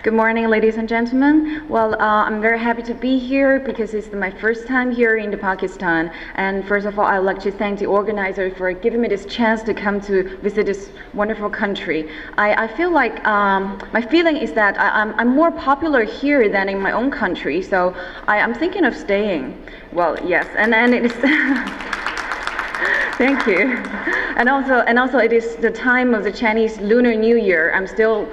Good morning, ladies and gentlemen. Well, I'm very happy to be here because it's my first time here in Pakistan. And first of all, I would like to thank the organizer for giving me this chance to come to visit this wonderful country. I feel like my feeling is that I'm more popular here than in my own country, so I'm thinking of staying. Well, yes, and it is. Thank you. And also, it is the time of the Chinese Lunar New Year. I'm still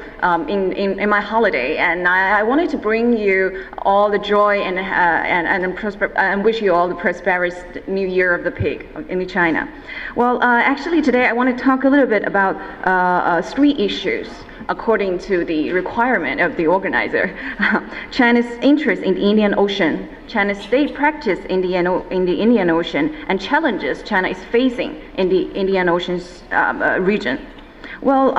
in my holiday, and I wanted to bring you all the joy and wish you all the prosperous New Year of the Pig in China. Well, actually, today I want to talk a little bit about 3 issues. According to the requirement of the organizer, China's interest in the Indian Ocean, China's state practice in the Indian Ocean, and challenges China is facing in the Indian Ocean region. Well,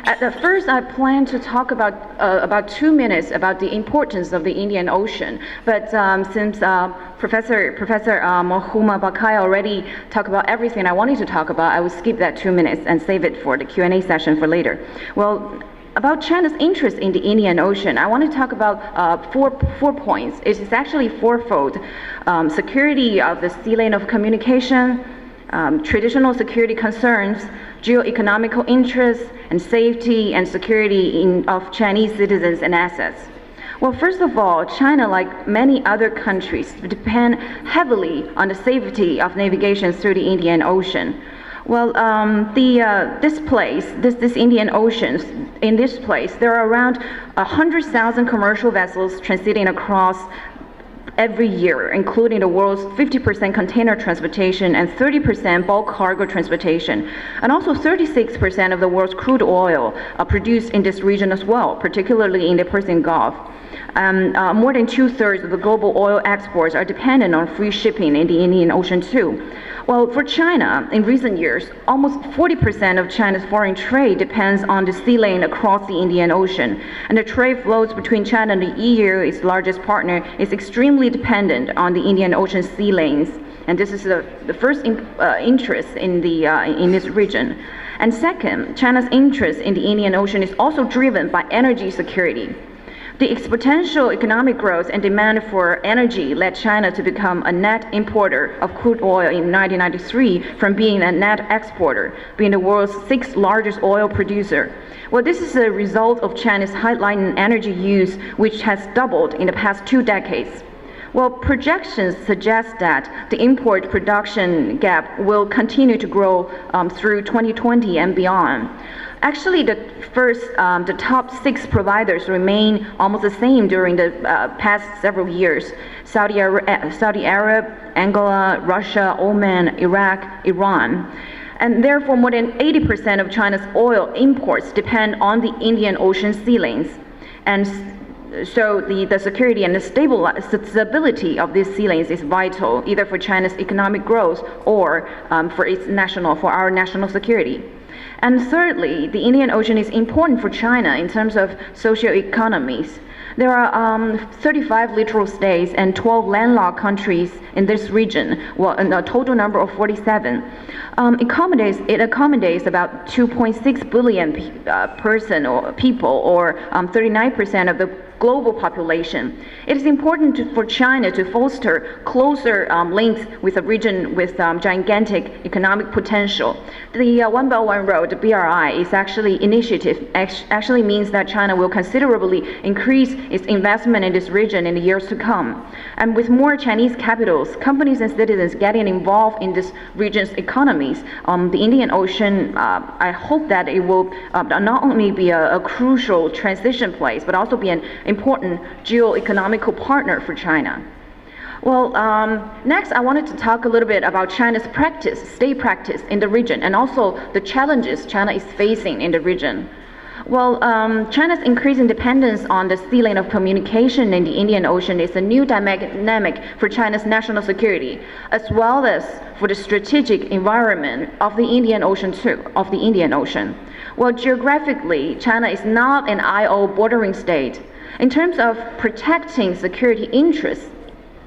at first I plan to talk about 2 minutes about the importance of the Indian Ocean, but since Professor Mohuma Bakai already talked about everything I wanted to talk about, I will skip that 2 minutes and save it for the Q&A session for later. Well, about China's interest in the Indian Ocean, I want to talk about four points. It is actually fourfold: security of the sea lane of communication, traditional security concerns, geo-economical interests, and safety and security of Chinese citizens and assets. Well, first of all, China, like many other countries, depend heavily on the safety of navigation through the Indian Ocean. Well, this Indian Oceans, in this place, there are around 100,000 commercial vessels transiting across every year, including the world's 50% container transportation and 30% bulk cargo transportation. And also 36% of the world's crude oil are produced in this region as well, particularly in the Persian Gulf. More than 2/3 of the global oil exports are dependent on free shipping in the Indian Ocean too. Well, for China, in recent years, almost 40% of China's foreign trade depends on the sea lane across the Indian Ocean. And the trade flows between China and the EU, its largest partner, is extremely dependent on the Indian Ocean sea lanes. And this is the first interest in this region. And second, China's interest in the Indian Ocean is also driven by energy security. The exponential economic growth and demand for energy led China to become a net importer of crude oil in 1993 from being a net exporter, being the world's 6th largest oil producer. Well, this is a result of China's highlighting energy use, which has doubled in the past 2 decades. Well, projections suggest that the import production gap will continue to grow through 2020 and beyond. Actually, the top 6 providers remain almost the same during the past several years: Saudi Arabia, Angola, Russia, Oman, Iraq, Iran. And therefore, more than 80% of China's oil imports depend on the Indian Ocean sea lanes. And so the security and the stability of these sea lanes is vital, either for China's economic growth or for our national security. And thirdly, the Indian Ocean is important for China in terms of socio-economies. There are 35 littoral states and 12 landlocked countries in this region, well, and a total number of 47. It accommodates about 2.6 billion people, or 39% of the global population. It is important for China to foster closer links with a region with gigantic economic potential. The One Belt One Road, the BRI, is actually means that China will considerably increase its investment in this region in the years to come. And with more Chinese capitals, companies and citizens getting involved in this region's economies, the Indian Ocean, I hope that it will not only be a crucial transition place, but also be an important geo-economical partner for China. Well, next I wanted to talk a little bit about China's state practice in the region, and also the challenges China is facing in the region. Well, China's increasing dependence on the sea lane of communication in the Indian Ocean is a new dynamic for China's national security, as well as for the strategic environment of the Indian Ocean Well, geographically, China is not an IO bordering state. In terms of protecting security interests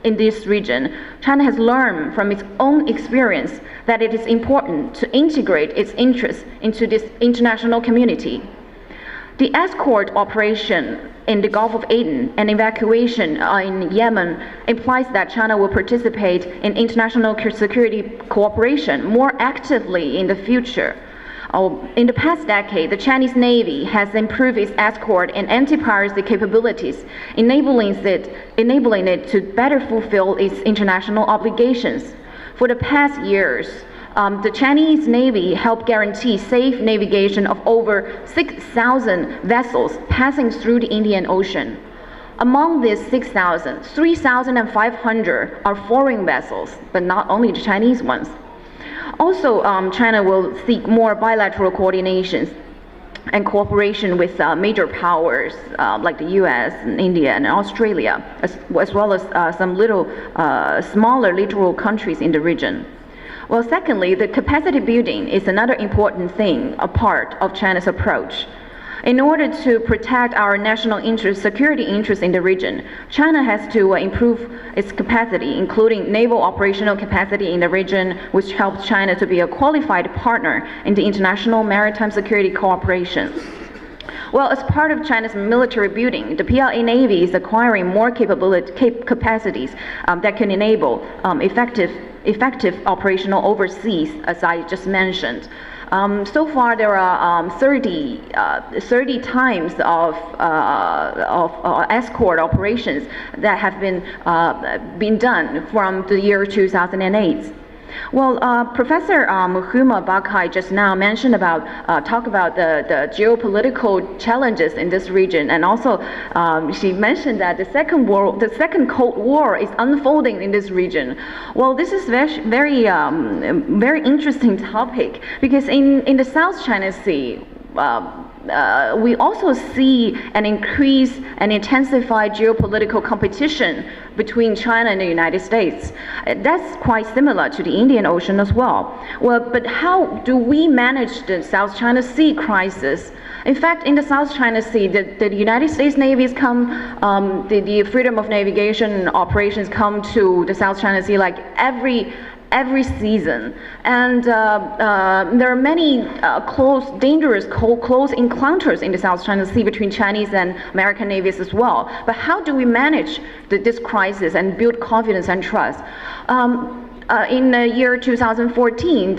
in this region, China has learned from its own experience that it is important to integrate its interests into this international community. The escort operation in the Gulf of Aden and evacuation in Yemen implies that China will participate in international security cooperation more actively in the future. In the past decade, the Chinese Navy has improved its escort and anti-piracy capabilities, enabling it to better fulfill its international obligations. For the past years, the Chinese Navy helped guarantee safe navigation of over 6,000 vessels passing through the Indian Ocean. Among these 6,000, 3,500 are foreign vessels, but not only the Chinese ones. Also, China will seek more bilateral coordinations and cooperation with major powers like the US and India and Australia, as well as some smaller littoral countries in the region. Well, secondly, the capacity building is another important thing, a part of China's approach. In order to protect our national interest, security interests in the region, China has to improve its capacity, including naval operational capacity in the region, which helps China to be a qualified partner in the international maritime security cooperation. Well, as part of China's military building, the PLA Navy is acquiring more capacities that can enable effective operational overseas, as I just mentioned. So far, there are 30 times of escort operations that have been done from the year 2008. Well, Professor Muhuma Bakai just now mentioned talk about the geopolitical challenges in this region, and also she mentioned that the second Cold War is unfolding in this region. Well, this is very interesting topic, because in the South China Sea, we also see an increased and intensified geopolitical competition between China and the United States. That's quite similar to the Indian Ocean as well. Well, but how do we manage the South China Sea crisis? In fact, in the South China Sea, the United States Navy's the freedom of navigation operations come to the South China Sea like every season, and there are many dangerous close encounters in the South China Sea between Chinese and American navies as well. But how do we manage this crisis and build confidence and trust? In the year 2014,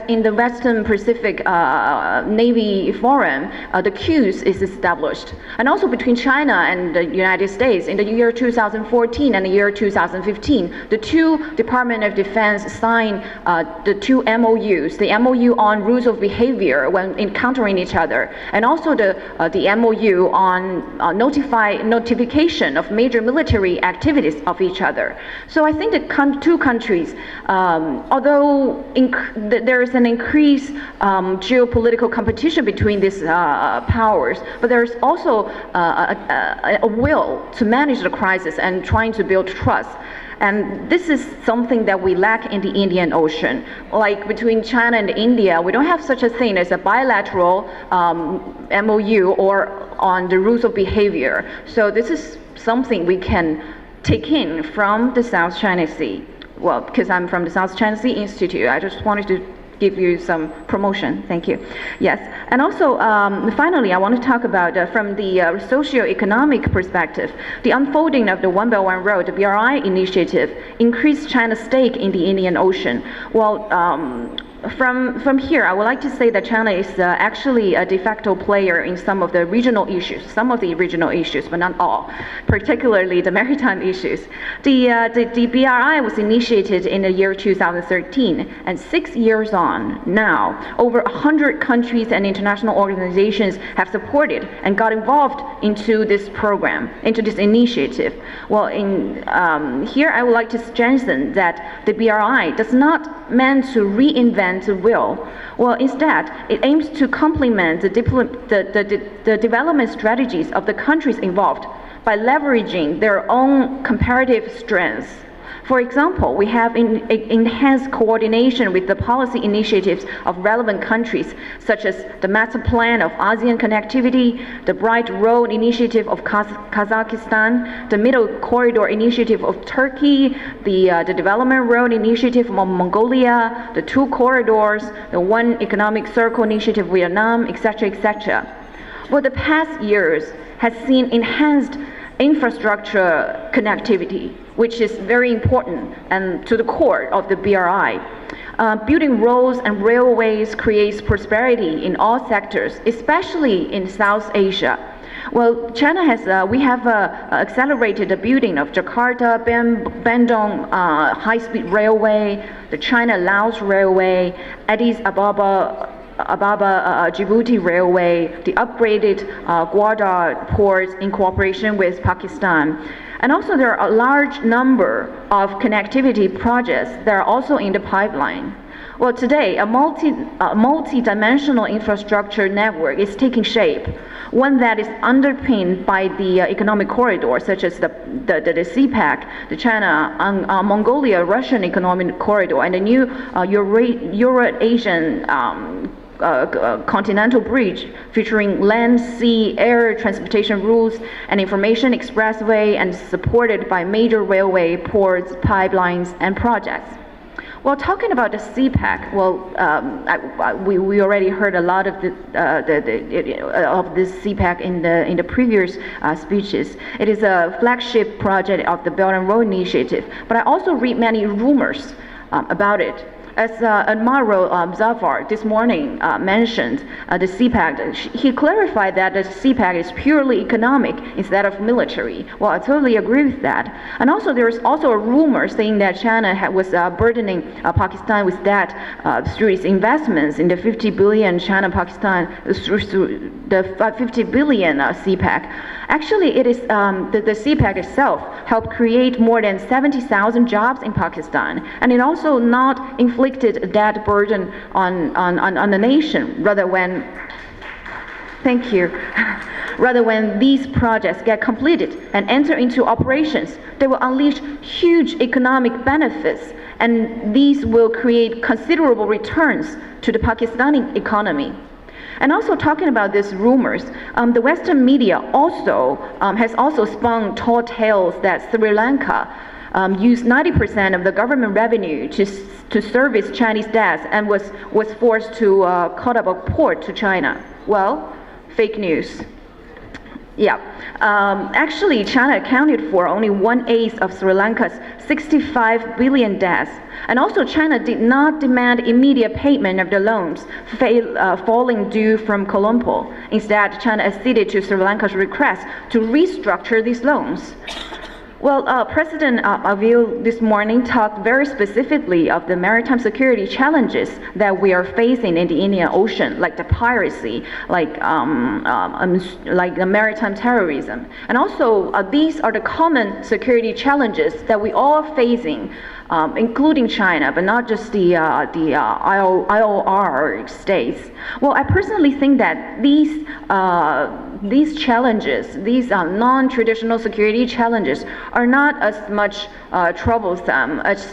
in the Western Pacific Navy Forum, the QUES is established. And also between China and the United States, in the year 2014 and the year 2015, the two Department of Defense signed the two MOUs, the MOU on rules of behavior when encountering each other, and also the MOU on notification of major military activities of each other. So I think the two countries, although there is an increased geopolitical competition between these powers, but there is also a will to manage the crisis and trying to build trust. And this is something that we lack in the Indian Ocean. Like between China and India, we don't have such a thing as a bilateral MOU or on the rules of behavior. So this is something we can take in from the South China Sea. Well, because I'm from the South China Sea Institute, I just wanted to give you some promotion. Thank you. Yes, and also finally, I want to talk about from the socio-economic perspective, the unfolding of the One Belt One Road, the BRI initiative, increased China's stake in the Indian Ocean. Well, from here, I would like to say that China is actually a de facto player in some of the regional issues, but not all, particularly the maritime issues. The BRI was initiated in the year 2013, and 6 years on now, over 100 countries and international organizations have supported and got involved into this program, into this initiative. Well, here I would like to strengthen that the BRI does not meant to reinvent the wheel. Well, instead, it aims to complement the development strategies of the countries involved by leveraging their own comparative strengths. For example, we have enhanced coordination with the policy initiatives of relevant countries, such as the Master Plan of ASEAN Connectivity, the Bright Road Initiative of Kazakhstan, the Middle Corridor Initiative of Turkey, the Development Road Initiative of Mongolia, the Two Corridors, the One Economic Circle Initiative of Vietnam, etc., etc. Well, the past years has seen enhanced infrastructure connectivity, which is very important and to the core of the BRI. Building roads and railways creates prosperity in all sectors, especially in South Asia. Well, China has, we have accelerated the building of Jakarta-Bandung high-speed railway, the China-Laos Railway, Addis Ababa Djibouti Railway, the upgraded Gwadar ports in cooperation with Pakistan. And also there are a large number of connectivity projects that are also in the pipeline. Well, today, a multi-dimensional infrastructure network is taking shape, one that is underpinned by the economic corridor, such as the CPEC, the China-Mongolia Russian economic corridor, and the new Euro-Asian continental bridge featuring land, sea, air transportation routes and information expressway, and supported by major railway, ports, pipelines, and projects. Well, talking about the CPEC, well, we already heard a lot of of this CPEC in the previous speeches. It is a flagship project of the Belt and Road Initiative, but I also read many rumors about it. As Admiral Zafar this morning mentioned the CPEC, he clarified that the CPEC is purely economic instead of military. Well, I totally agree with that. And also there is also a rumor saying that China was burdening Pakistan with debt through its investments in the 50 billion China-Pakistan, through the 50 billion CPEC. Actually, it is the CPEC itself helped create more than 70,000 jobs in Pakistan, and it also not inflicted a debt burden on the nation. Rather when these projects get completed and enter into operations, they will unleash huge economic benefits, and these will create considerable returns to the Pakistani economy. And also talking about these rumors, the Western media also has also spun tall tales that Sri Lanka used 90% of the government revenue to service Chinese debts and was forced to cut up a port to China. Well, fake news. Yeah, actually China accounted for only 1/8 of Sri Lanka's 65 billion debts. And also China did not demand immediate payment of the loans falling due from Colombo. Instead, China acceded to Sri Lanka's request to restructure these loans. Well, President Avil this morning talked very specifically of the maritime security challenges that we are facing in the Indian Ocean, like the piracy, like the maritime terrorism. And also, these are the common security challenges that we all are facing, including China, but not just the IOR states. Well, I personally think that these challenges, these non-traditional security challenges, are not as much troublesome as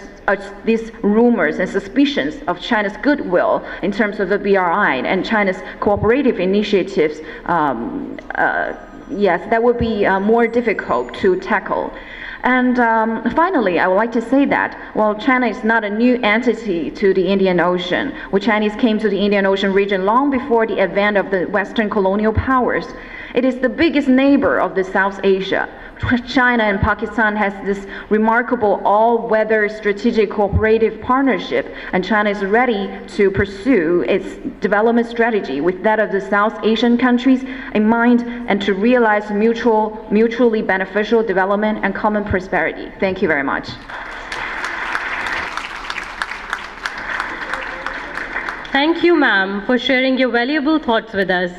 these rumors and suspicions of China's goodwill in terms of the BRI and China's cooperative initiatives. Yes, that would be more difficult to tackle. And finally, I would like to say that, well, China is not a new entity to the Indian Ocean. Well, Chinese came to the Indian Ocean region long before the advent of the Western colonial powers. It is the biggest neighbor of the South Asia. China and Pakistan has this remarkable all-weather strategic cooperative partnership, and China is ready to pursue its development strategy with that of the South Asian countries in mind, and to realize mutually beneficial development and common prosperity. Thank you very much. Thank you, ma'am, for sharing your valuable thoughts with us.